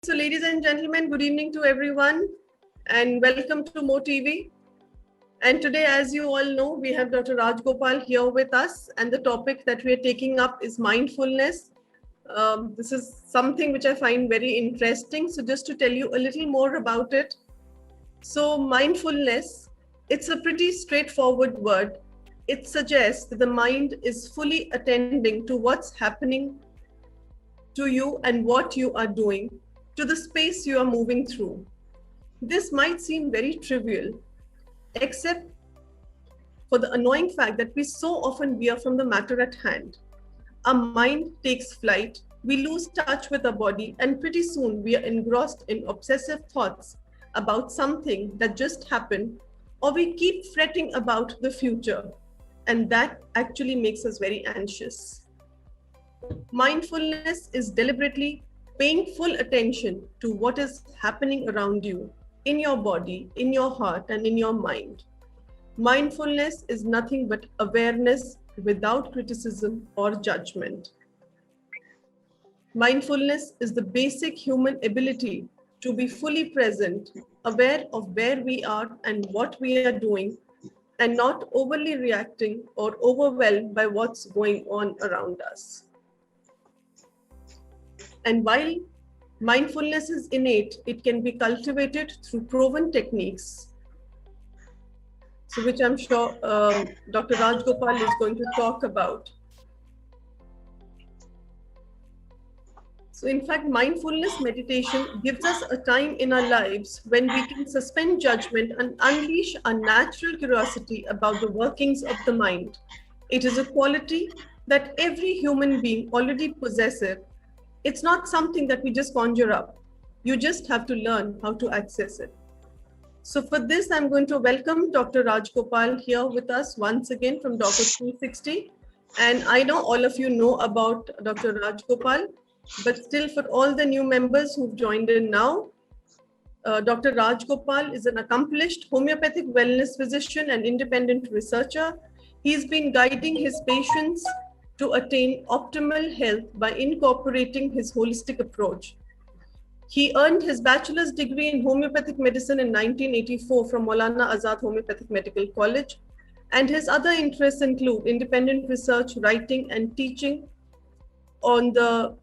So ladies and gentlemen, good evening to everyone and welcome to Mo TV. And today, as you all know, we have Dr. Rajgopal here with us, and the topic that we are taking up is mindfulness. This is something which I find very interesting. So just to tell you a little more about it. So mindfulness, it's a pretty straightforward word. It suggests that the mind is fully attending to what's happening to you and what you are doing, to the space you are moving through. This might seem very trivial, except for the annoying fact that we so often veer from the matter at hand. Our mind takes flight, we lose touch with our body, and pretty soon we are engrossed in obsessive thoughts about something that just happened, or we keep fretting about the future, and that actually makes us very anxious. Mindfulness is deliberately paying full attention to what is happening around you, in your body, in your heart, and in your mind. Mindfulness is nothing but awareness without criticism or judgment. Mindfulness is the basic human ability to be fully present, aware of where we are and what we are doing, and not overly reacting or overwhelmed by what's going on around us. And while mindfulness is innate, it can be cultivated through proven techniques, so which I'm sure Dr. Rajgopal is going to talk about. So in fact, mindfulness meditation gives us a time in our lives when we can suspend judgment and unleash our natural curiosity about the workings of the mind. It is a quality that every human being already possesses. It's not something that we just conjure up. You just have to learn how to access it. So for this, I'm going to welcome Dr. Rajgopal here with us once again from Dr. 360. And I know all of you know about Dr. Rajgopal, but still for all the new members who've joined in now, Dr. Rajgopal is an accomplished homeopathic wellness physician and independent researcher. He's been guiding his patients to attain optimal health by incorporating his holistic approach. He earned his bachelor's degree in homeopathic medicine in 1984 from Maulana Azad Homeopathic Medical College, and his other interests include independent research, writing, and teaching on the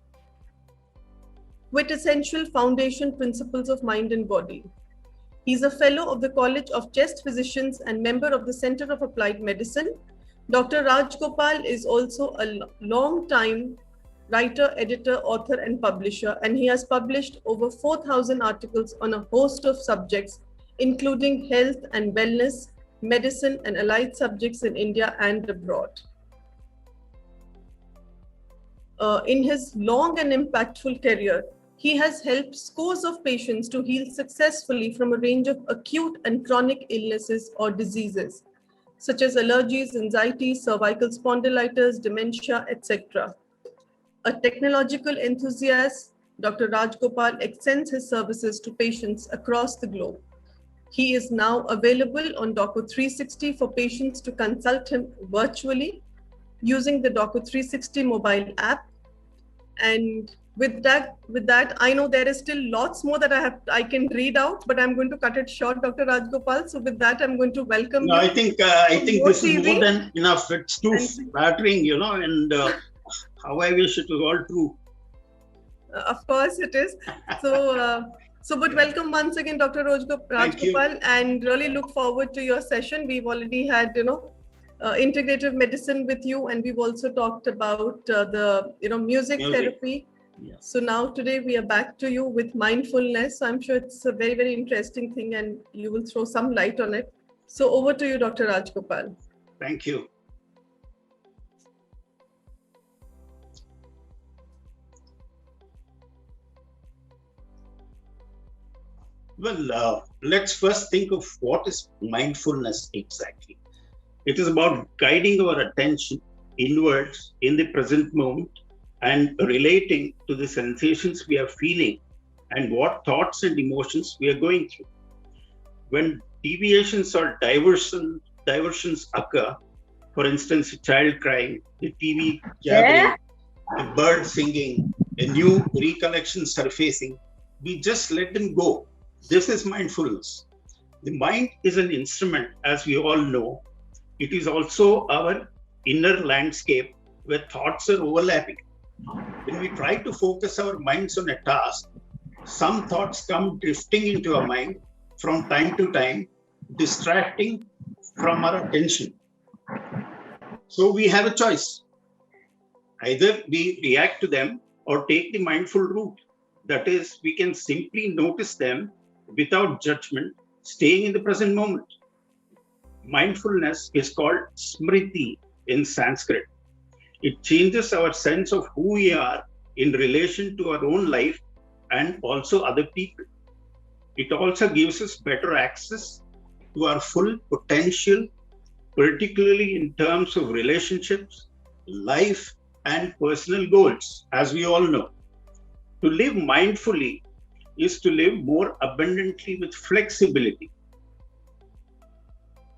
quintessential foundation principles of mind and body. He's a fellow of the College of Chest Physicians and member of the Center of Applied Medicine. Dr. Rajgopal is also a long-time writer, editor, author, and publisher, and he has published over 4,000 articles on a host of subjects, including health and wellness, medicine, and allied subjects in India and abroad. In his long and impactful career, he has helped scores of patients to heal successfully from a range of acute and chronic illnesses or diseases, such as allergies, anxiety, cervical spondylitis, dementia, etc. A technological enthusiast, Dr. Rajgopal extends his services to patients across the globe. He is now available on Dr. 360 for patients to consult him virtually using the Dr. 360 mobile app. And with that, I know there is still lots more that I can read out, but I'm going to cut it short, Dr. Rajgopal. So with that, I'm going to welcome you. I think this is more than enough. It's too flattering, and how I wish it was all true. Of course it is. But welcome once again, Dr. Rajgopal, and really look forward to your session. We've already had, integrative medicine with you, and we've also talked about the music therapy. Yeah. So now today we are back to you with mindfulness. So I'm sure it's a very, very interesting thing, and you will throw some light on it. So over to you, Dr. Rajgopal. Thank you. Well, let's first think of what is mindfulness exactly. It is about guiding our attention inwards in the present moment and relating to the sensations we are feeling and what thoughts and emotions we are going through. When deviations or diversions occur, for instance, a child crying, the TV jabbering, a bird singing, a new recollection surfacing, We just let them go. This is mindfulness. The mind is an instrument, as we all know. It is also our inner landscape where thoughts are overlapping. When we try to focus our minds on a task, some thoughts come drifting into our mind from time to time, distracting from our attention. So we have a choice. Either we react to them or take the mindful route. That is, we can simply notice them without judgment, staying in the present moment. Mindfulness is called smriti in Sanskrit. It changes our sense of who we are in relation to our own life and also other people. It also gives us better access to our full potential, particularly in terms of relationships, life, and personal goals, as we all know. To live mindfully is to live more abundantly with flexibility.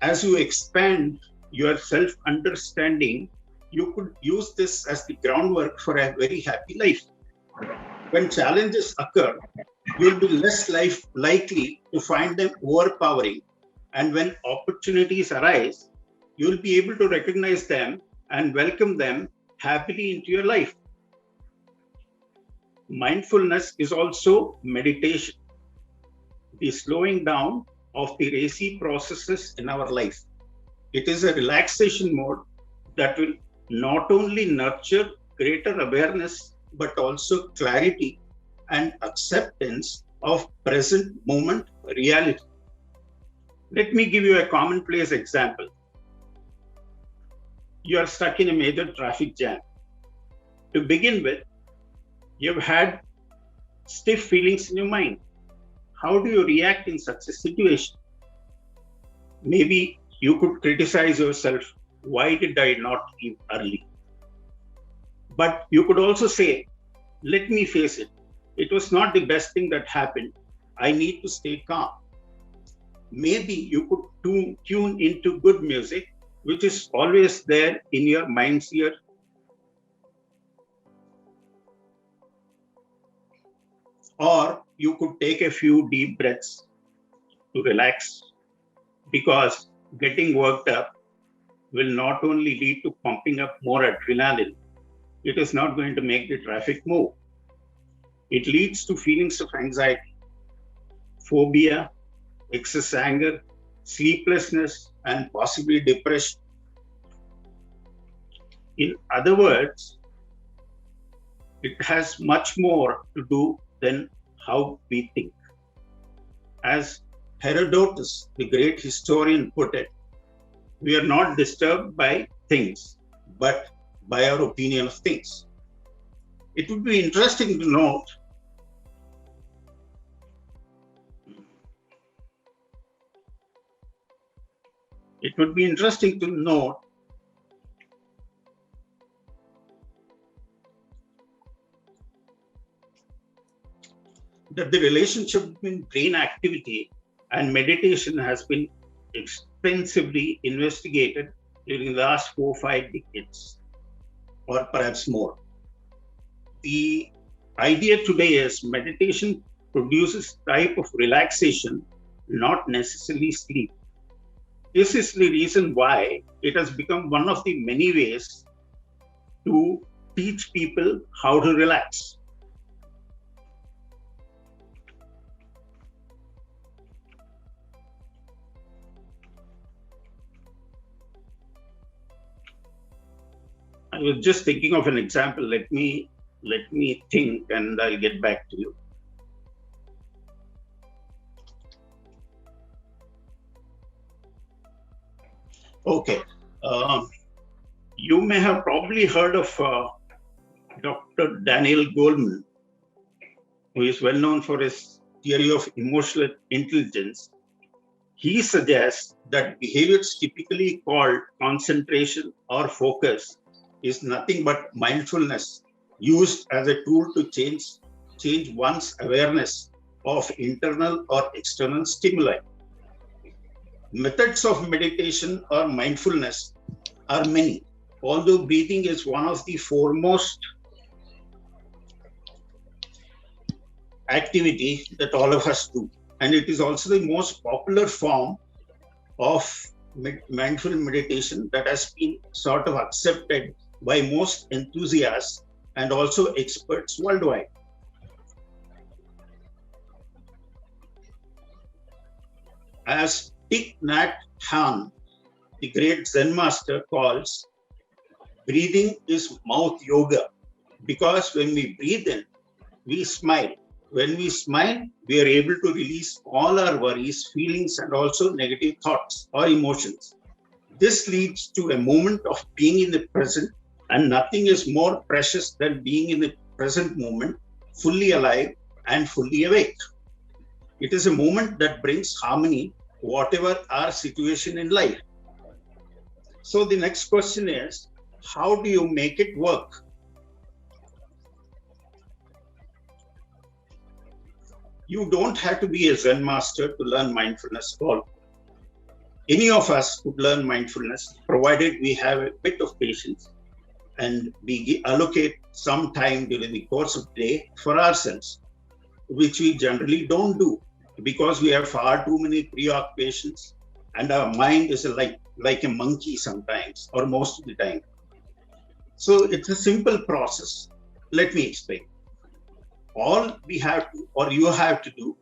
As you expand your self-understanding, you could use this as the groundwork for a very happy life. When challenges occur, you'll be less likely to find them overpowering. And when opportunities arise, you'll be able to recognize them and welcome them happily into your life. Mindfulness is also meditation, the slowing down of the racy processes in our life. It is a relaxation mode that will not only nurture greater awareness, but also clarity and acceptance of present moment reality. Let me give you a commonplace example. You are stuck in a major traffic jam. To begin with, you've had stiff feelings in your mind. How do you react in such a situation? Maybe you could criticize yourself. Why did I not leave early? But you could also say, let me face it. It was not the best thing that happened. I need to stay calm. Maybe you could tune into good music, which is always there in your mind's ear. Or you could take a few deep breaths to relax, because getting worked up will not only lead to pumping up more adrenaline, it is not going to make the traffic move. It leads to feelings of anxiety, phobia, excess anger, sleeplessness, and possibly depression. In other words, it has much more to do than how we think. As Herodotus, the great historian, put it, we are not disturbed by things, but by our opinion of things. It would be interesting to note that the relationship between brain activity and meditation has been extensively investigated during the last 4 or 5 decades, or perhaps more. The idea today is meditation produces type of relaxation, not necessarily sleep. This is the reason why it has become one of the many ways to teach people how to relax. I was just thinking of an example. Let me think and I'll get back to you. Okay. You may have probably heard of Dr. Daniel Goleman, who is well known for his theory of emotional intelligence. He suggests that behaviors typically called concentration or focus is nothing but mindfulness used as a tool to change one's awareness of internal or external stimuli. Methods of meditation or mindfulness are many, although breathing is one of the foremost. activity that all of us do. And it is also the most popular form of mindful meditation that has been sort of accepted by most enthusiasts and also experts worldwide. As Thich Nhat Hanh, the great Zen master, calls, breathing is mouth yoga, because when we breathe in, we smile. When we smile, we are able to release all our worries, feelings, and also negative thoughts or emotions. This leads to a moment of being in the present, and nothing is more precious than being in the present moment, fully alive and fully awake. It is a moment that brings harmony, whatever our situation in life. So the next question is, how do you make it work? You don't have to be a Zen master to learn mindfulness at all. Any of us could learn mindfulness, provided we have a bit of patience and we allocate some time during the course of the day for ourselves, which we generally don't do because we have far too many preoccupations and our mind is like a monkey sometimes or most of the time. So it's a simple process. Let me explain. All we have to, or you have to do,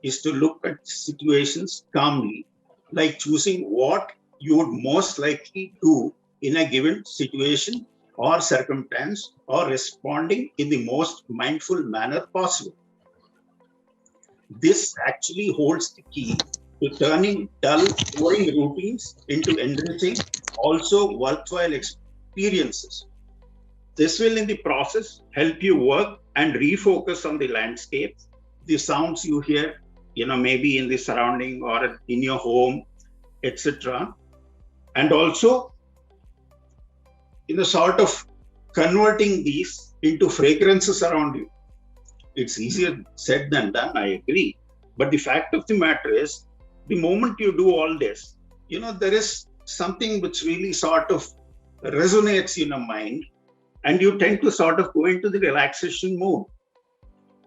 is to look at situations calmly, like choosing what you would most likely do in a given situation or circumstance, or responding in the most mindful manner possible. This actually holds the key to turning dull, boring routines into enriching, also worthwhile experiences. This will, in the process, help you work and refocus on the landscape, the sounds you hear, maybe in the surrounding or in your home, etc. And also, sort of converting these into fragrances around you. It's easier said than done, I agree. But the fact of the matter is, the moment you do all this, there is something which really sort of resonates in your mind, and you tend to sort of go into the relaxation mode.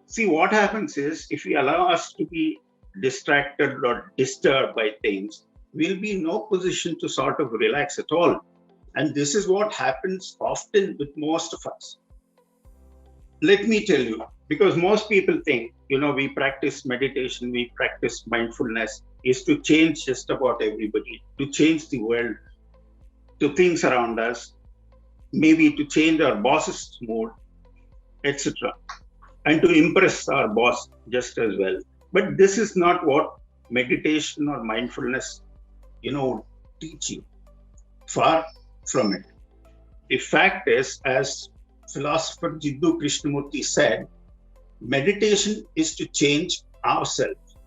See, what happens is, if we allow us to be distracted or disturbed by things, we'll be in no position to sort of relax at all. And this is what happens often with most of us. Let me tell you, because most people think, we practice meditation, we practice mindfulness, is to change just about everybody, to change the world, to things around us, maybe to change our boss's mood, etc., and to impress our boss just as well. But this is not what meditation or mindfulness, teach you. Far from it. The fact is, as philosopher Jiddu Krishnamurti said, meditation is to change ourselves,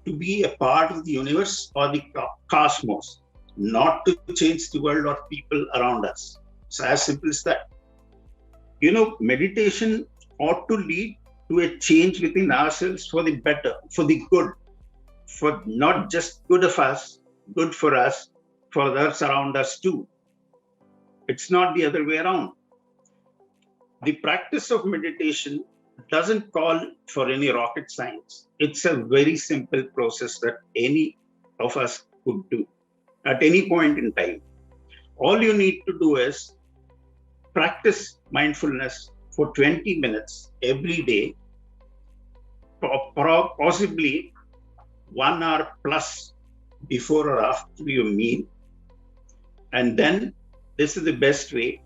to be a part of the universe or the cosmos, not to change the world or people around us. It's as simple as that. Meditation ought to lead to a change within ourselves for the better, for the good, for not just good of us, good for us, for others around us too. It's not the other way around. The practice of meditation doesn't call for any rocket science. It's a very simple process that any of us could do at any point in time. All you need to do is practice mindfulness for 20 minutes every day, possibly 1 hour plus before or after your meal. And then this is the best way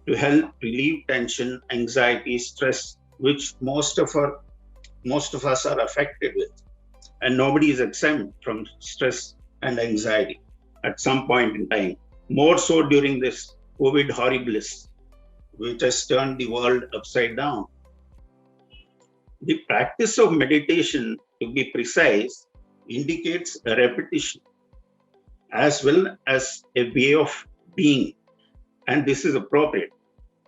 to help relieve tension, anxiety, stress, which most of us are affected with. And nobody is exempt from stress and anxiety at some point in time. More so during this COVID horribilis, which has turned the world upside down. The practice of meditation, to be precise, indicates a repetition as well as a way of being. And this is appropriate,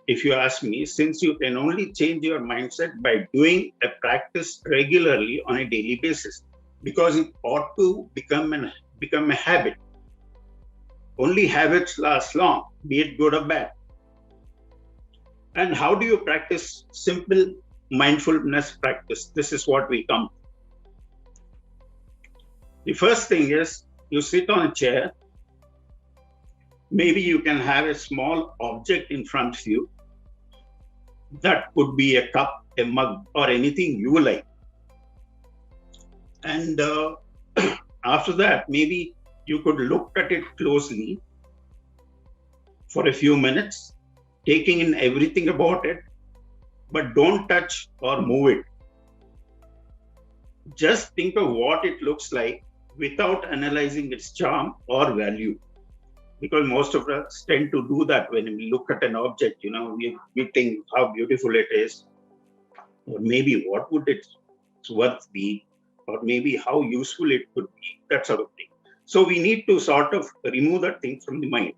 if you ask me, since you can only change your mindset by doing a practice regularly on a daily basis, because it ought to become a habit. Only habits last long, be it good or bad. And how do you practice? Simple, mindfulness practice, this is what we come. The first thing is you sit on a chair. Maybe you can have a small object in front of you. That could be a cup, a mug, or anything you like. And after that, maybe you could look at it closely for a few minutes, taking in everything about it, but don't touch or move it. Just think of what it looks like without analyzing its charm or value. Because most of us tend to do that when we look at an object, we think how beautiful it is, or maybe what would its worth be, or maybe how useful it could be, that sort of thing. So we need to sort of remove that thing from the mind.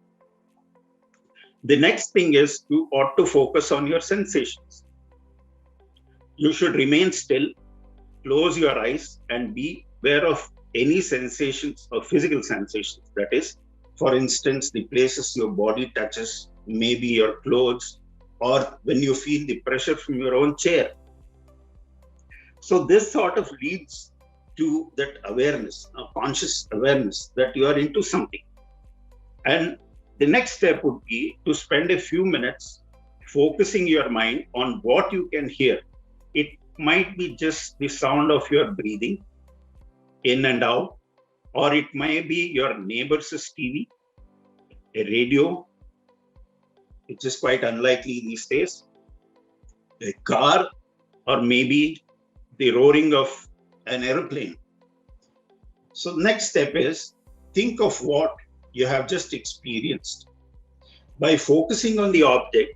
The next thing is you ought to focus on your sensations. You should remain still, close your eyes, and be aware of any sensations or physical sensations. That is, for instance, the places your body touches, maybe your clothes, or when you feel the pressure from your own chair. So this sort of leads to that awareness, a conscious awareness that you are into something. And the next step would be to spend a few minutes focusing your mind on what you can hear. It might be just the sound of your breathing in and out, or it might be your neighbor's TV, a radio, which is quite unlikely these days, a car, or maybe the roaring of an aeroplane. So next step is think of what you have just experienced. By focusing on the object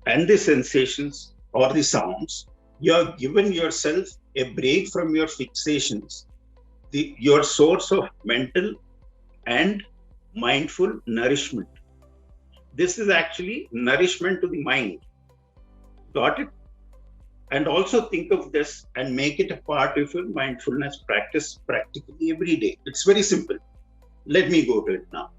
and the sensations or the sounds, you have given yourself a break from your fixations, your source of mental and mindful nourishment. This is actually nourishment to the mind. Got it? And also think of this and make it a part of your mindfulness practice practically every day. It's very simple. Let me go to it now.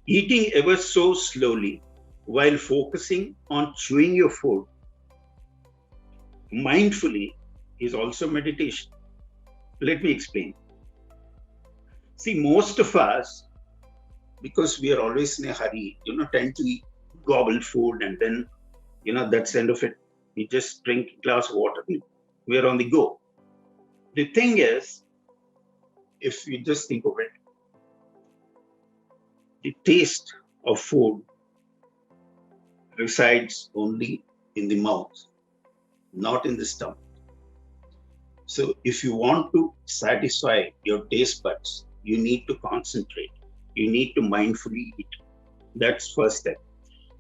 Eating ever so slowly while focusing on chewing your food mindfully is also meditation. Let me explain. See, most of us, because we are always in a hurry, tend to gobble food and then, that's the end of it. We just drink a glass of water. We are on the go. The thing is, if you just think of it, the taste of food resides only in the mouth, not in the stomach. So if you want to satisfy your taste buds, you need to concentrate. You need to mindfully eat. That's first step.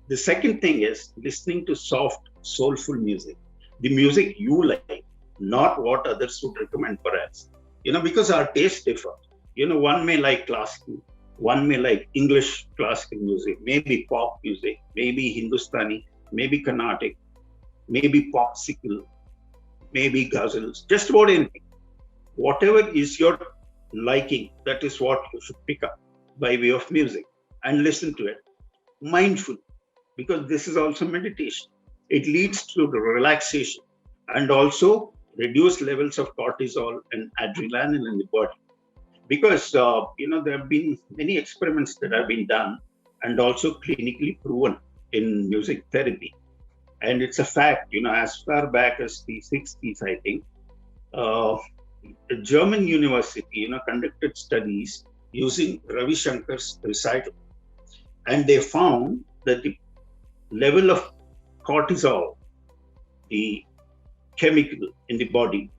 The second thing is listening to soft, soulful music. The music you like, not what others would recommend for us. Because our tastes differ. One may like classical, one may like English classical music, maybe pop music, maybe Hindustani, maybe Carnatic, maybe popsicle, maybe ghazals, just about anything. Whatever is your liking, that is what you should pick up by way of music and listen to it mindful, because this is also meditation. It leads to the relaxation and also reduced levels of cortisol and adrenaline in the body. Because, there have been many experiments that have been done and also clinically proven in music therapy. And it's a fact, as far back as the 60s, I think, a German university, conducted studies using Ravi Shankar's recital. And they found that the level of cortisol, the chemical in the body,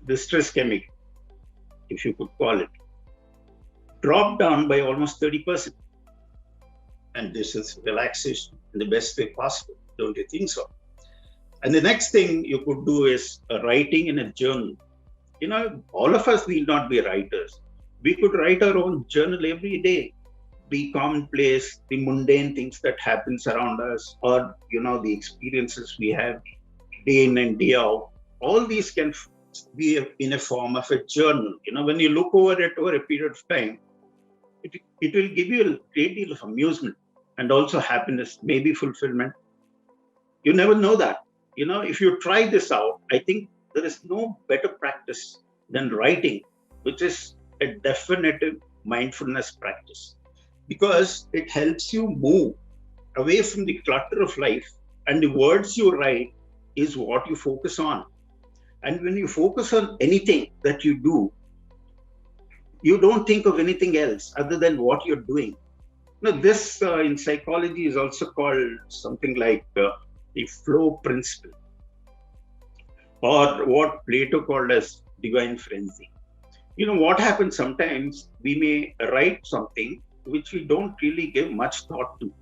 the stress chemical, if you could call it, dropped down by almost 30%. And this is relaxation in the best way possible. Don't you think so? And the next thing you could do is writing in a journal. All of us need not be writers. We could write our own journal every day. Be commonplace, the mundane things that happens around us, or the experiences we have day in and day out. All these can be in a form of a journal. When you look over it over a period of time, it will give you a great deal of amusement and also happiness, maybe fulfillment. You never know that. if you try this out, I think there is no better practice than writing, which is a definitive mindfulness practice, because it helps you move away from the clutter of life, and the words you write is what you focus on. And when you focus on anything that you do, you don't think of anything else other than what you're doing. Now, this in psychology is also called something like the flow principle, or what Plato called as divine frenzy. What happens sometimes, we may write something which we don't really give much thought to,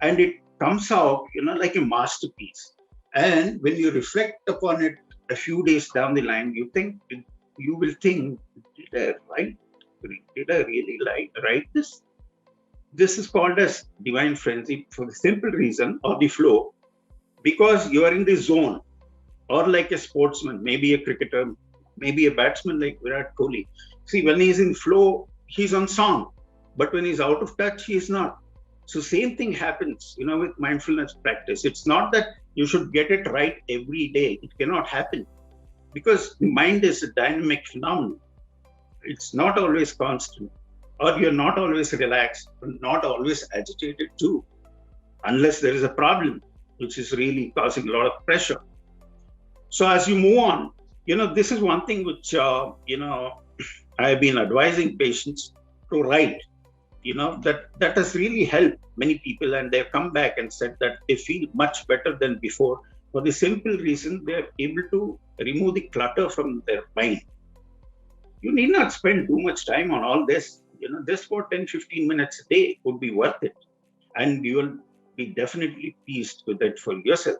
and it comes out, like a masterpiece. And when you reflect upon it a few days down the line, you will think, did I write? Did I really write this? This is called as divine frenzy for the simple reason of the flow, because you are in the zone, or like a sportsman, maybe a cricketer, maybe a batsman like Virat Kohli. See, when he's in flow, he's on song, but when he's out of touch, he's not. So same thing happens, with mindfulness practice. It's not that you should get it right every day. It cannot happen, because the mind is a dynamic phenomenon. It's not always constant, or you're not always relaxed, not always agitated too, unless there is a problem which is really causing a lot of pressure. So as you move on, this is one thing which, I have been advising patients to write, that has really helped many people, and they've come back and said that they feel much better than before, for the simple reason they're able to remove the clutter from their mind. You need not spend too much time on all this. Just for 10-15 minutes a day would be worth it. And you will be definitely pleased with it for yourself.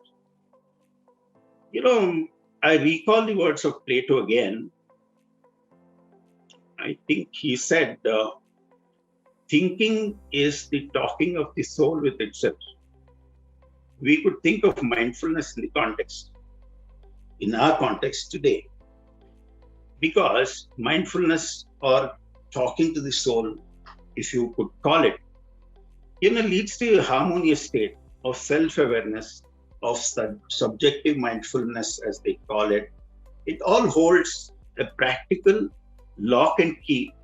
I recall the words of Plato again. I think he said, thinking is the talking of the soul with itself. We could think of mindfulness in our context today. Because mindfulness, or talking to the soul, if you could call it, leads to a harmonious state of self-awareness, of subjective mindfulness, as they call it. It all holds a practical lock and key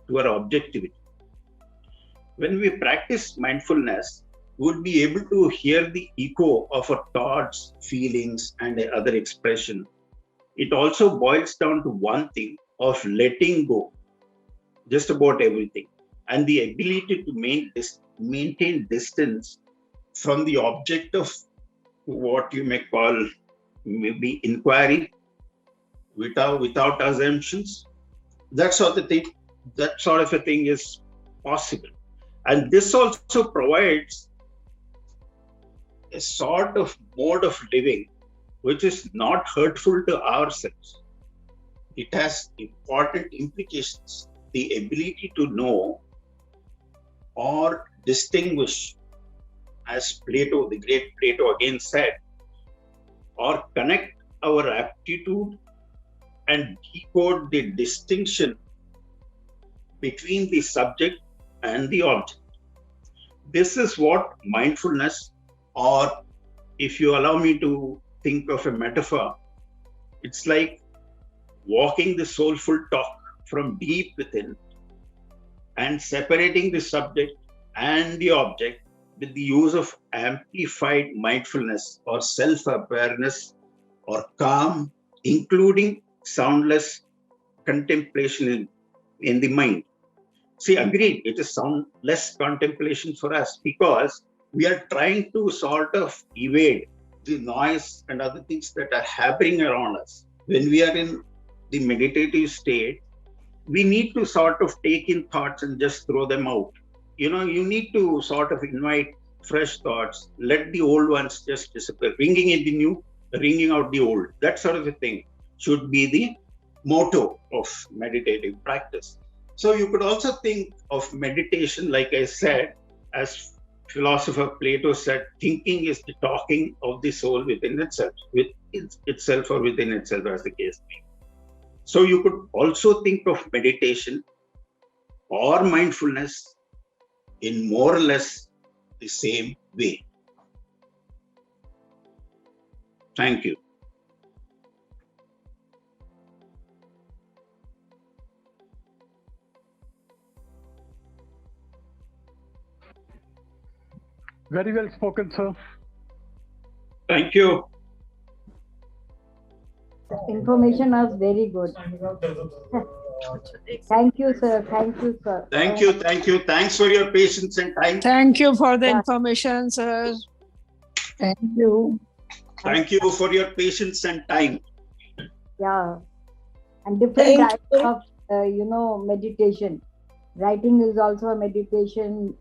to our objectivity. When we practice mindfulness, we would be able to hear the echo of our thoughts, feelings, and other expression. It also boils down to one thing of letting go, just about everything, and the ability to maintain distance from the object of what you may call maybe inquiry, without assumptions. That sort of a thing is possible. And this also provides a sort of mode of living which is not hurtful to ourselves. It has important implications. The ability to know or distinguish, as Plato, the great Plato again said, or connect our aptitude and decode the distinction between the subject and the object. This is what mindfulness, or if you allow me to think of a metaphor, it's like walking the soulful talk from deep within and separating the subject and the object with the use of amplified mindfulness or self-awareness or calm, including soundless contemplation in the mind. See, agreed, it is soundless contemplation for us because we are trying to sort of evade the noise and other things that are happening around us. When we are in the meditative state, we need to sort of take in thoughts and just throw them out. You need to sort of invite fresh thoughts, let the old ones just disappear, ringing in the new, ringing out the old. That sort of a thing should be the motto of meditative practice. So you could also think of meditation, like I said, as philosopher Plato said, thinking is the talking of the soul within itself, or within itself, as the case may be. So you could also think of meditation or mindfulness in more or less the same way. Thank you. Very well spoken, sir. Thank you. Information was very good. Thank you, sir. Thank you, sir. Thank you. Thank you. Thanks for your patience and time. Thank you for the Yeah. information, sir. Thank you. Thank you for your patience and time. Yeah. And different Thank types you. of, meditation. Writing is also a meditation.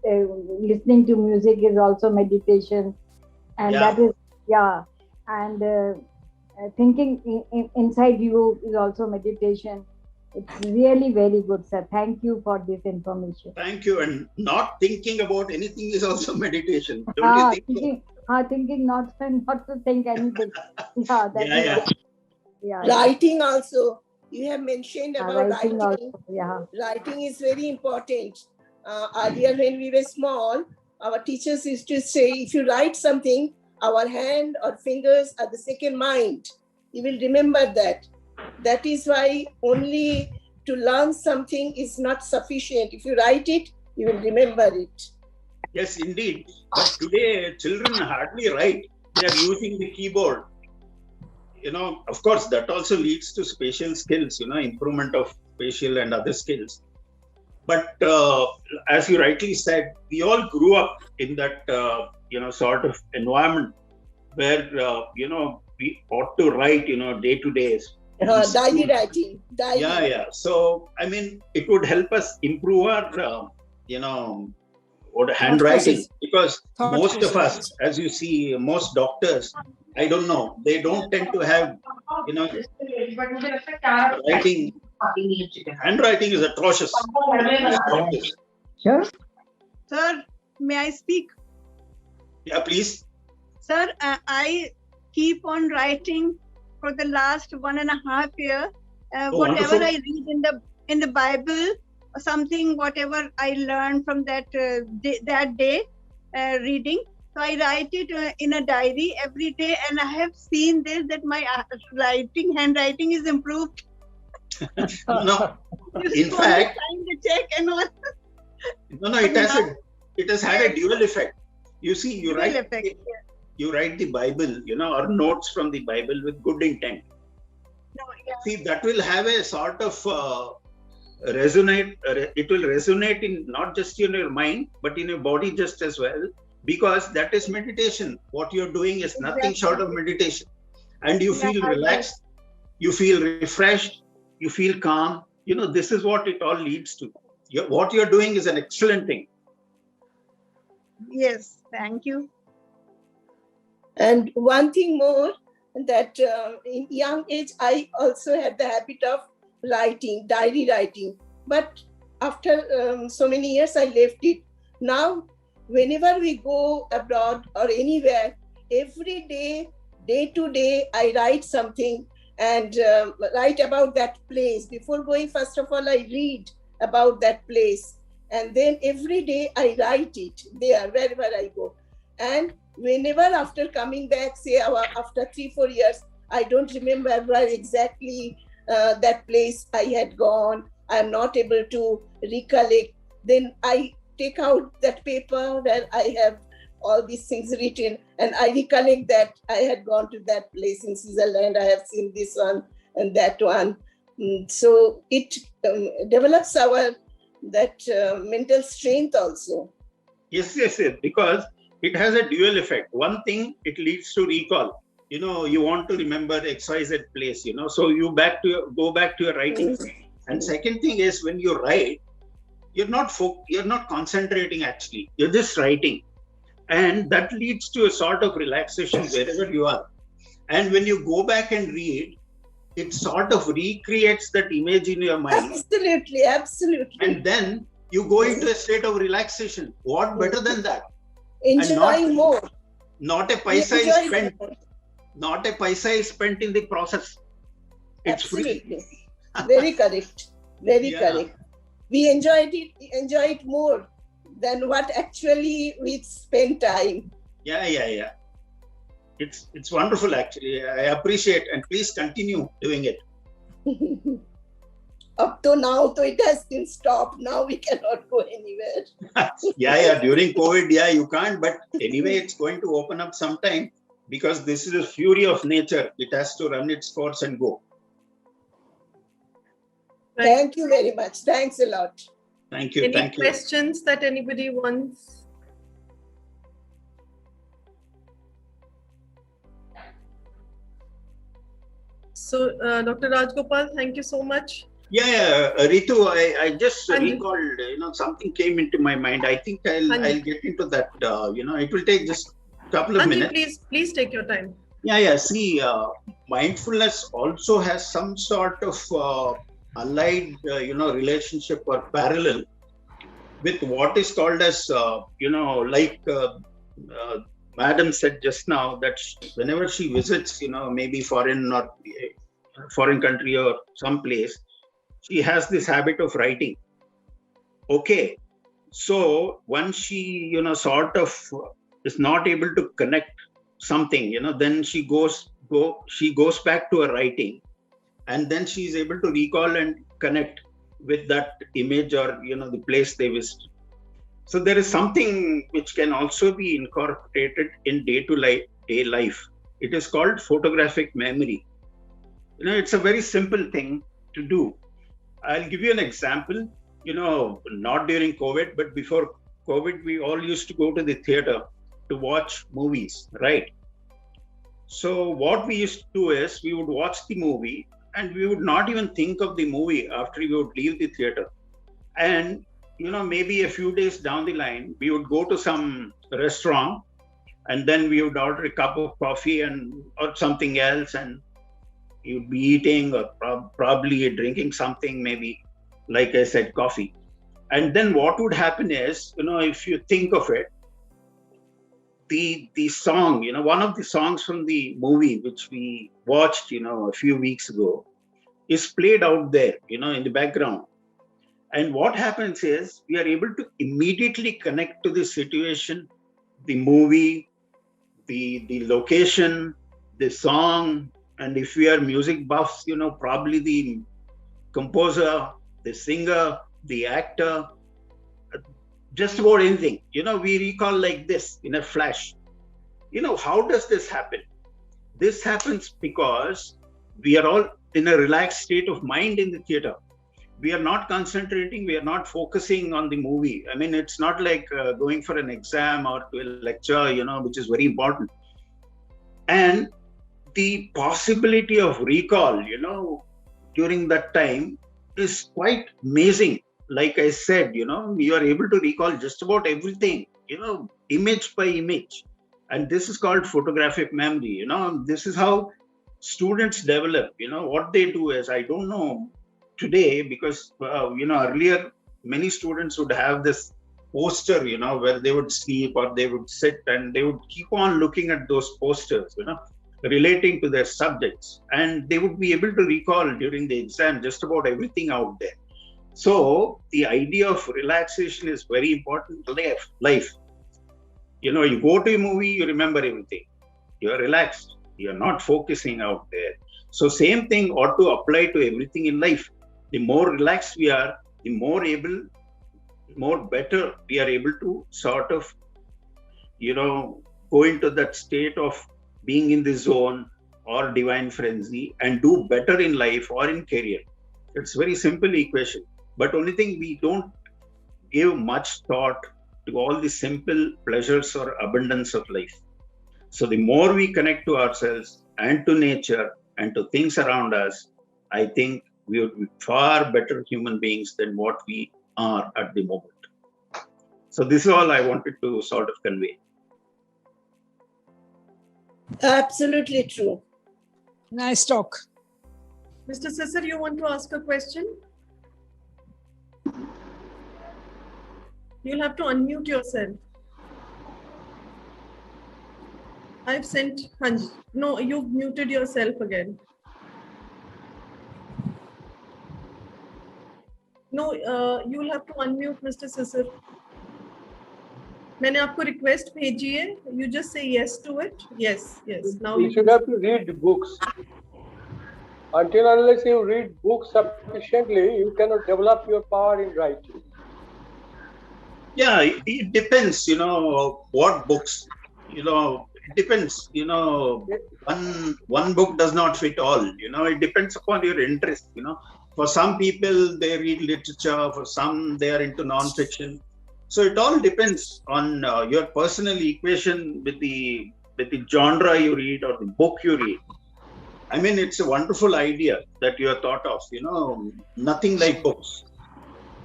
Listening to music is also meditation. And Yeah. that is, yeah. And thinking inside you is also meditation. It's really very good, sir. Thank you for this information. Thank you. And not thinking about anything is also meditation. Don't you think so? Thinking not to think anything. Yeah, that Yeah, is yeah. yeah. Writing also. You have mentioned about Writing writing. also, yeah. Writing is very important. Earlier, when we were small, our teachers used to say, if you write something, our hand or fingers are the second mind. You will remember that. That is why only to learn something is not sufficient. If you write it, you will remember it. Yes, indeed. But today, children hardly write. They are using the keyboard. Of course, that also leads to spatial skills, improvement of spatial and other skills. But as you rightly said, we all grew up in that, sort of environment where, we ought to write, day to day. Diary writing. Diary. Yeah. So, it would help us improve our, handwriting, because Thought most of us, process. as you see, most doctors, I don't know, they don't tend to have, writing. Handwriting is atrocious. Sure. Sir, may I speak? Yeah, please. Sir, I keep on writing for the last 1.5 years. Oh, Whatever wonderful. I read in the Bible, or something, whatever I learned from that day reading. So I write it in a diary every day, and I have seen this, that my handwriting is improved. No, Just in to fact, sign the check and all. no, it has had a dual effect. You see, you Dual effect, write the Bible, or notes from the Bible with good intent. No, yeah. See, that will have a sort of resonate. It will resonate in not just in your mind, but in your body just as well, because that is meditation. What you're doing is nothing short of meditation, and you feel relaxed, you feel refreshed, you feel calm. This is what it all leads to. What you're doing is an excellent thing. Yes, thank you. And one thing more, that in young age, I also had the habit of writing, diary writing. But after so many years, I left it. Now, whenever we go abroad or anywhere, every day, day to day, I write something and write about that place. Before going, first of all, I read about that place. And then every day I write it there, wherever I go. And whenever after coming back, say after 3-4 years, I don't remember where exactly that place I had gone, I'm not able to recollect, then I take out that paper where I have all these things written, and I recollect that I had gone to that place in Switzerland, I have seen this one and that one. So it develops our mental strength also. Yes, because it has a dual effect. One thing, it leads to recall. You want to remember XYZ place, so you go back to your writing. And second thing is, when you write, you're not concentrating actually. You're just writing. And that leads to a sort of relaxation wherever you are. And when you go back and read, it sort of recreates that image in your mind. Absolutely. And then you go into a state of relaxation. What better than that? Enjoying more. Not a paisa is spent. Not a paisa is spent in the process. It's Absolutely. free. Very correct. Very correct. We enjoy it more than what actually we spend time. Yeah. It's wonderful actually. I appreciate, and please continue doing it. Up to now, so it has been stopped. Now we cannot go anywhere. Yeah. During COVID, you can't. But anyway, it's going to open up sometime because this is a fury of nature. It has to run its course and go. Right. Thank you very much. Thanks a lot. Thank you. Any Thank you. questions that anybody wants? So, Dr. Rajgopal, thank you so much. Ritu, I just Anju. recalled, something came into my mind. I think I'll get into that, it will take just a couple of Anju, minutes. please take your time. See, mindfulness also has some sort of allied, relationship or parallel with what is called as, Madam said just now that whenever she visits, maybe foreign country or some place, she has this habit of writing. Okay. So once she, sort of is not able to connect something, then she goes back to her writing, and then she is able to recall and connect with that image or, the place they visited. So there is something which can also be incorporated in day-to-day life. It is called photographic memory. It's a very simple thing to do. I'll give you an example. Not during COVID, but before COVID, we all used to go to the theater to watch movies, right? So what we used to do is we would watch the movie and we would not even think of the movie after we would leave the theater. And, maybe a few days down the line, we would go to some restaurant and then we would order a cup of coffee or something else, and you'd be eating or probably drinking something, maybe, like I said, coffee. And then what would happen is, if you think of it, the song, one of the songs from the movie which we watched, a few weeks ago, is played out there, in the background. And what happens is we are able to immediately connect to the situation, the movie, the location, the song. And if we are music buffs, probably the composer, the singer, the actor, just about anything, we recall like this in a flash. How does this happen? This happens because we are all in a relaxed state of mind in the theater. We are not concentrating, we are not focusing on the movie. I mean, it's not like going for an exam or to a lecture, which is very important. And the possibility of recall, during that time is quite amazing. Like I said, you are able to recall just about everything, image by image. And this is called photographic memory. This is how students develop. What they do is, I don't know today, because, earlier many students would have this poster, where they would sleep or they would sit and they would keep on looking at those posters, relating to their subjects, and they would be able to recall during the exam just about everything out there. So the idea of relaxation is very important in life. You go to a movie, you remember everything. You're relaxed. You're not focusing out there. So same thing ought to apply to everything in life. The more relaxed we are, the more better we are able to sort of, go into that state of being in the zone or divine frenzy and do better in life or in career. It's very simple equation. But only thing, we don't give much thought to all the simple pleasures or abundance of life. So the more we connect to ourselves and to nature and to things around us, I think we would be far better human beings than what we are at the moment. So this is all I wanted to sort of convey. Absolutely true. Nice talk. Mr. Sisar, you want to ask a question? You'll have to unmute yourself. I've sent Hanj. No, you've muted yourself again. No, you'll have to unmute Mr. Sisar. मैंने आपको request भेजी है. You just say yes to it. Yes. Now You should have to read books. Until unless you read books sufficiently, you cannot develop your power in writing. Yeah, it depends, what books, it depends, one book does not fit all, it depends upon your interest, For some people, they read literature, for some, they are into non-fiction. So it all depends on your personal equation with the genre you read or the book you read. I mean, it's a wonderful idea that you have thought of, nothing like books.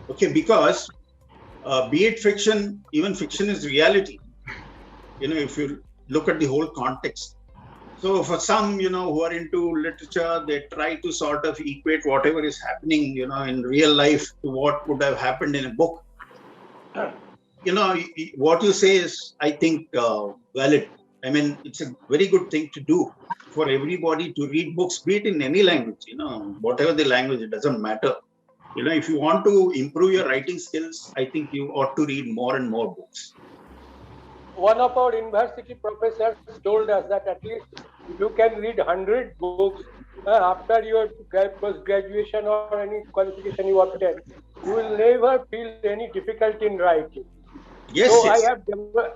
Okay, because be it fiction, even fiction is reality. If you look at the whole context. So for some, who are into literature, they try to sort of equate whatever is happening, in real life to what would have happened in a book. What you say is, I think, valid. I mean, it's a very good thing to do for everybody to read books, be it in any language, whatever the language, it doesn't matter. If you want to improve your writing skills, I think you ought to read more and more books. One of our university professors told us that at least you can read 100 books after your post-graduation or any qualification you obtain. You will never feel any difficulty in writing. Yes, so yes.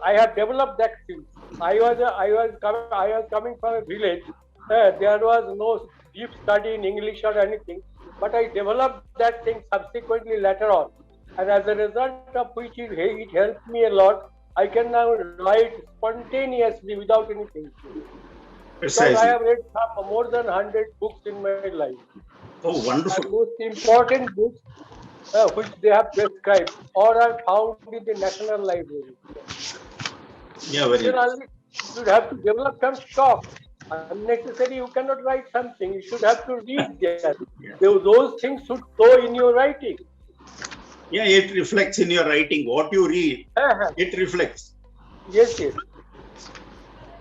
I have developed that skill. I was coming from a village. There was no deep study in English or anything, but I developed that thing subsequently later on, and as a result of which it helped me a lot. I can now write spontaneously without anything. Precisely. Because I have read more than 100 books in my life. Oh, wonderful. And most important books which they have prescribed or are found in the National Library. Yeah, very nice. You should have to develop some stock. Unnecessary, you cannot write something. You should have to read that. Yeah. Those things should show in your writing. Yeah, it reflects in your writing. What you read, it reflects. Yes.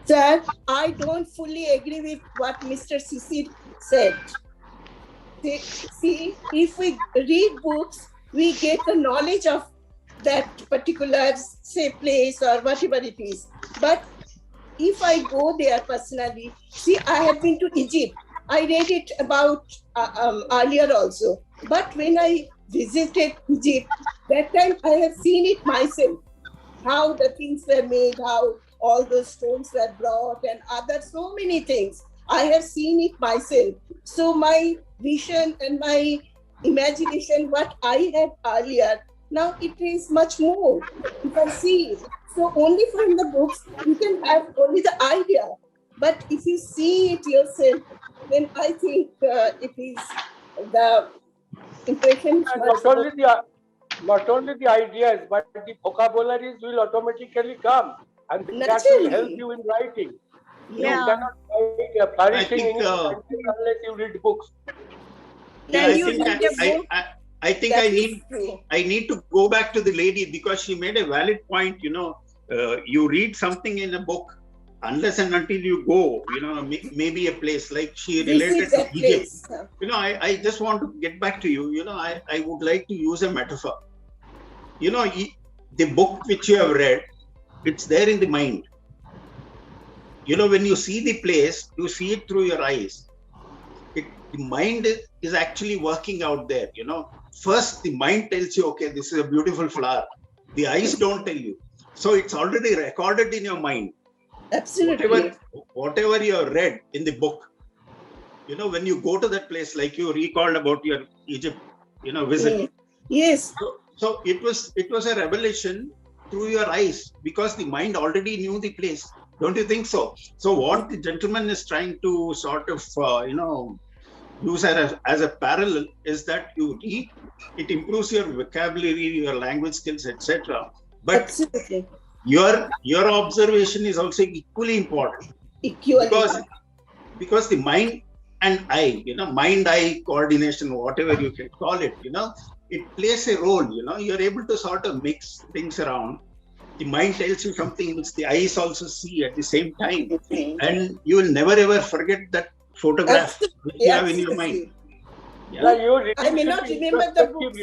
Sir, I don't fully agree with what Mr. Sisir said. See, if we read books, we get the knowledge of that particular, say, place or whatever it is. But if I go there personally, see, I have been to Egypt. I read it about earlier also. But when I visited Egypt, that time I have seen it myself, how the things were made, how all those stones were brought and other so many things. I have seen it myself. So my vision and my imagination, what I had earlier, now it is much more. You can see it. So only from the books, you can have only the idea. But if you see it yourself, then I think it is the impression. Not only the ideas, but the vocabularies will automatically come, and that Naturally. will help you in writing. Yeah. You cannot write flourishing English unless you read books. Yeah, Can you read a book? I think I need to go back to the lady because she made a valid point. You read something in a book, unless and until you go, maybe a place like she related to Egypt. I just want to get back to you. I would like to use a metaphor. The book which you have read, it's there in the mind. When you see the place, you see it through your eyes. The mind is actually working out there. First, the mind tells you, okay, this is a beautiful flower. The eyes don't tell you. So it's already recorded in your mind. Absolutely. Whatever you have read in the book, when you go to that place, like you recalled about your Egypt, visit. Yes. So it was a revelation through your eyes because the mind already knew the place. Don't you think so? So what the gentleman is trying to sort of, use as a parallel is that you read, it improves your vocabulary, your language skills, etc. But Absolutely. your observation is also equally important. Because the mind and eye, mind-eye coordination, whatever you can call it, it plays a role. You're able to sort of mix things around. The mind tells you something which the eyes also see at the same time, and you will never ever forget that photograph which you have in your mind. I may not remember the books.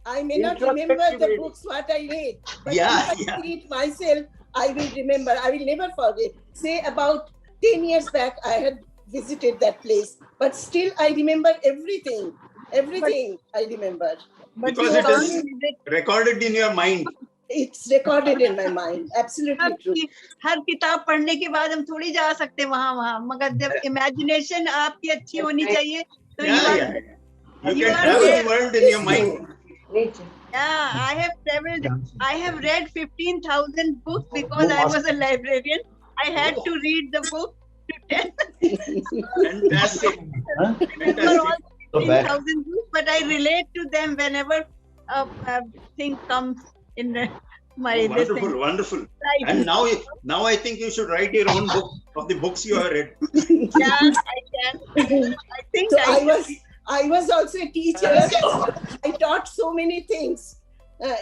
I may not remember the books what I read, but if I see it myself, I will remember. I will never forget. Say about 10 years back, I had visited that place, but still I remember everything. Everything I remember. Because it is recorded in your mind. It's recorded in my mind. Absolutely true. हर किताब पढ़ने के बाद हम थोड़ी जा सकते वहाँ मगर जब imagination आपकी अच्छी होनी चाहिए तो you can travel the world in your mind. Yeah, I have traveled. I have read 15,000 books because I was a librarian. I had to read the book to 10. Fantastic. Remember all 15,000 books, but I relate to them whenever a thing comes in my wonderful, wonderful. Right. And now I think you should write your own book of the books you have read. Yeah, I can. I think so. I was also a teacher. I taught so many things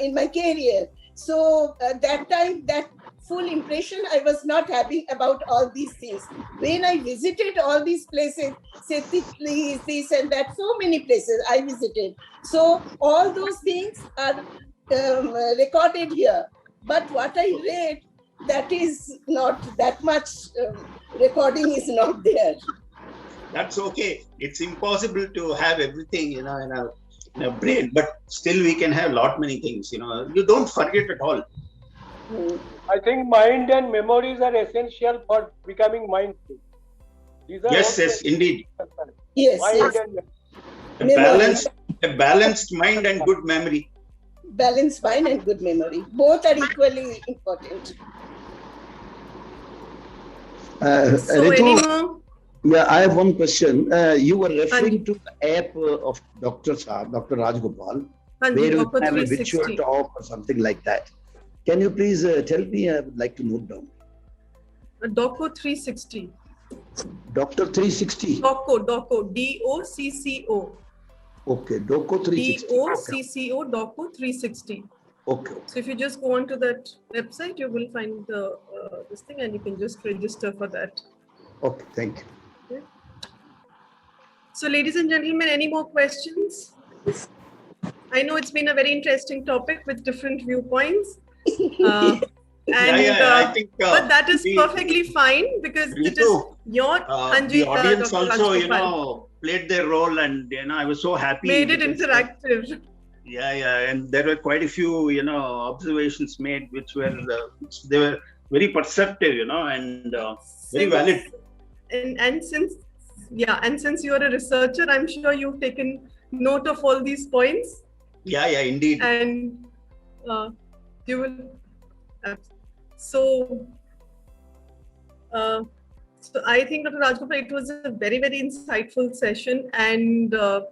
in my career. So that time, that full impression I was not having about all these things. When I visited all these places, Setipli, this and that, so many places I visited. So all those things are recorded here. But what I read, that is not that much recording is not there. That's okay. It's impossible to have everything, in a brain, but still we can have many things, You don't forget at all. I think mind and memories are essential for becoming mindful. These are yes, indeed. Yes, mind yes. A balanced mind and good memory. Balanced mind and good memory. Both are equally important. So anymore? Yeah, I have one question. You were referring to the app of Dr. Rajgopal, where you have a virtual talk or something like that. Can you please tell me? I would like to note down. Doco 360. Dr. 360. Doco, DOCCO. Okay, Doco 360. DOCCO, Doco 360. Okay. So if you just go onto that website, you will find this thing, and you can just register for that. Okay, thank you. Okay. So, ladies and gentlemen, any more questions? I know it's been a very interesting topic with different viewpoints. I think, but that is perfectly fine because it is your the audience also, played their role, and I was so happy. Made it interactive. And there were quite a few, observations made, which were they were very perceptive, and very valid. And since you are a researcher, I'm sure you've taken note of all these points. Yeah, indeed. And you will. So I think, Dr. Rajgopal, it was a very, very insightful session. And the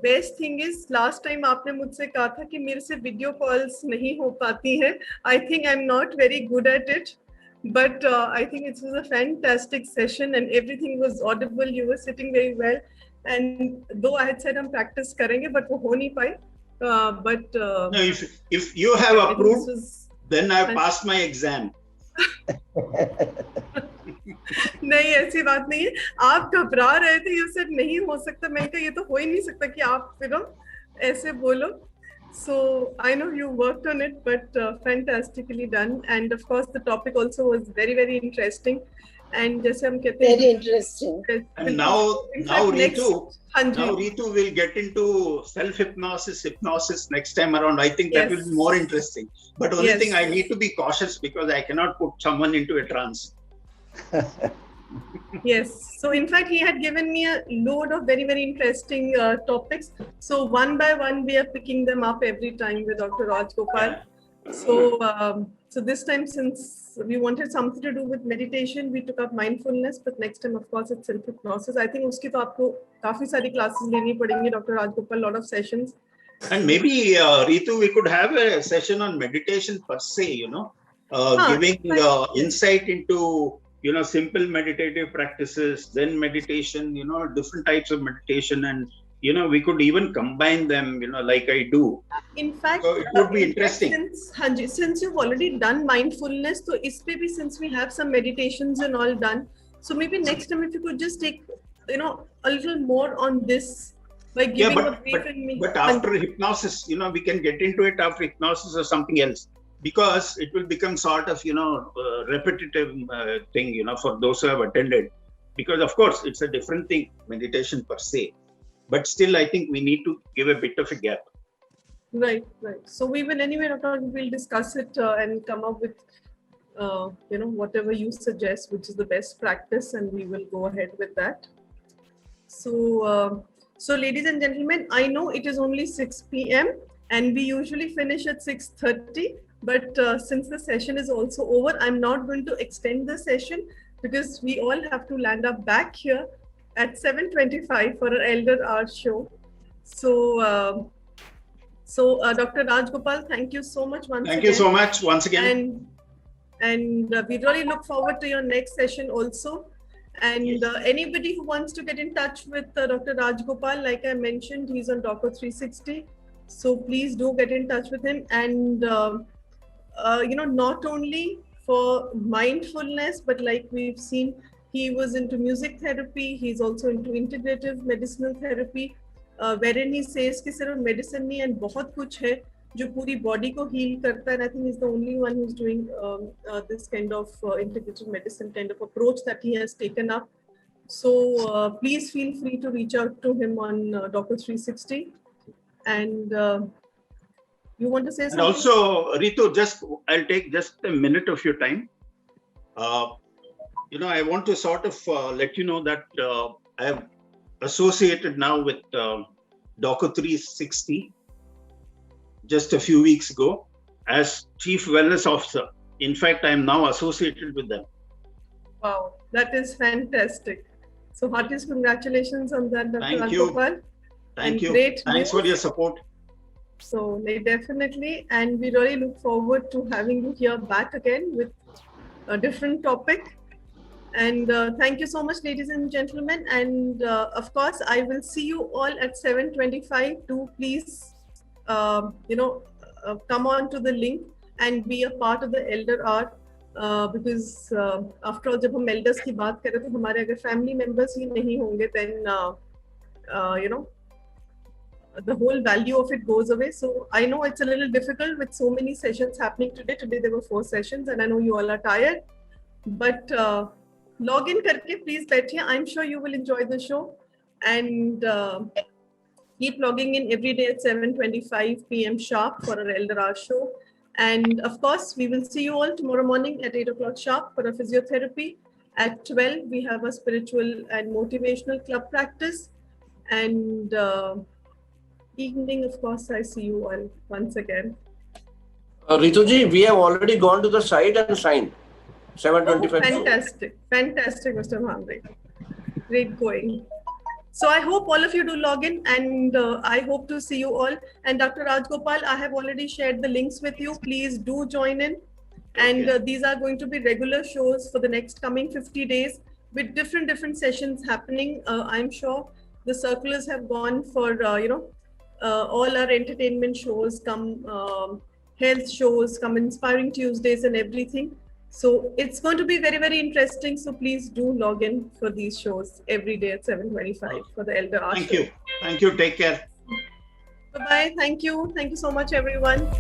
best thing is, last time आपने मुझसे कहा था कि मेरे से video calls नहीं हो पाती हैं. I think I'm not very good at it. But I think it was a fantastic session and everything was audible. You were sitting very well. And though I had said I'm practice करेंगे, but वो हो नहीं पाए. No, if you have approved, then I've passed my exam. नहीं, ऐसी बात नहीं है. आप घबरा रहे थे. You said नहीं हो सकता. मैंने कहा ये तो हो ही नहीं सकता कि आप ऐसे बोलो. So I know you worked on it, but fantastically done. And of course, the topic also was very, very interesting. And जैसे हम कहते हैं, very interesting. And now Ritu will get into hypnosis next time around. I think that will be more interesting. But only thing, I need to be cautious because I cannot put someone into a trance. Yes. So in fact, he had given me a load of very, very interesting topics. So one by one, we are picking them up every time with Dr. Rajgopal. So this time, since we wanted something to do with meditation, we took up mindfulness. But next time, of course, it's self-hypnosis. I think uski to aapko काफी सारी classes लेनी पड़ेंगी, Dr. Rajgopal, lot of sessions. And maybe Ritu, we could have a session on meditation per se. Giving insight into simple meditative practices, then meditation, different types of meditation, and we could even combine them, like I do. In fact, so it would be interesting. Since you've already done mindfulness, so since we have some meditations and all done, so maybe next time if you could just take, a little more on this by giving a but after hypnosis, we can get into it after hypnosis or something else, because it will become sort of, repetitive thing, for those who have attended, because of course it's a different thing, meditation per se, but still I think we need to give a bit of a gap. Right. So we will anyway, we'll discuss it and come up with, whatever you suggest, which is the best practice, and we will go ahead with that. So, ladies and gentlemen, I know it is only 6 p.m. and we usually finish at 6:30. But since the session is also over, I'm not going to extend the session because we all have to land up back here at 7:25 for our Elder Hour show. So, Dr. Rajgopal, thank you so much once again. Thank you so much once again. And we really look forward to your next session also. And anybody who wants to get in touch with Dr. Rajgopal, like I mentioned, he's on Docker 360. So please do get in touch with him. And, not only for mindfulness, but like we've seen, he was into music therapy. He's also into integrative medicinal therapy, wherein he says कि सिर्फ medicine नहीं and बहुत कुछ है जो पूरी body को heal करता है. And I think he's the only one who's doing this kind of integrative medicine kind of approach that he has taken up. So please feel free to reach out to him on Docker 360. And you want to say something? And also, Ritu, I'll take just a minute of your time. I want to sort of let you know that I have associated now with Docker 360 just a few weeks ago as Chief Wellness Officer. In fact, I am now associated with them. Wow, that is fantastic. So heartiest congratulations on that, Dr. Thank Rajgopal. you. Thank you. Great Thanks for your support. So definitely, and we really look forward to having you here back again with a different topic. And thank you so much, ladies and gentlemen. And of course, I will see you all at 7:25. Do please, come on to the link and be a part of the Elder Hour. Because after all, जब हम elders की बात करें तो हमारे अगर family members ही नहीं होंगे, then the whole value of it goes away. So I know it's a little difficult with so many sessions happening today. Today there were 4 sessions, and I know you all are tired. But log in करके please बैठिए. I'm sure you will enjoy the show, and keep logging in every day at 7:25 p.m. sharp for our Elder Hour show. And of course, we will see you all tomorrow morning at 8 o'clock sharp for a physiotherapy. At 12, we have a spiritual and motivational club practice. And evening, of course, I see you all once again. Rituji, we have already gone to the site and signed. 7:25. Fantastic, Mr. Mhambre. Great going. So I hope all of you do log in, and I hope to see you all. And Dr. Rajgopal, I have already shared the links with you. Please do join in. And these are going to be regular shows for the next coming 50 days with different sessions happening. I'm sure the circulars have gone for, all our entertainment shows, come health shows, come Inspiring Tuesdays and everything. So it's going to be very, very interesting. So please do log in for these shows every day at 7:25 for the Elder Hour. Thank you. Thank you. Take care. Bye-bye. Thank you. Thank you so much, everyone.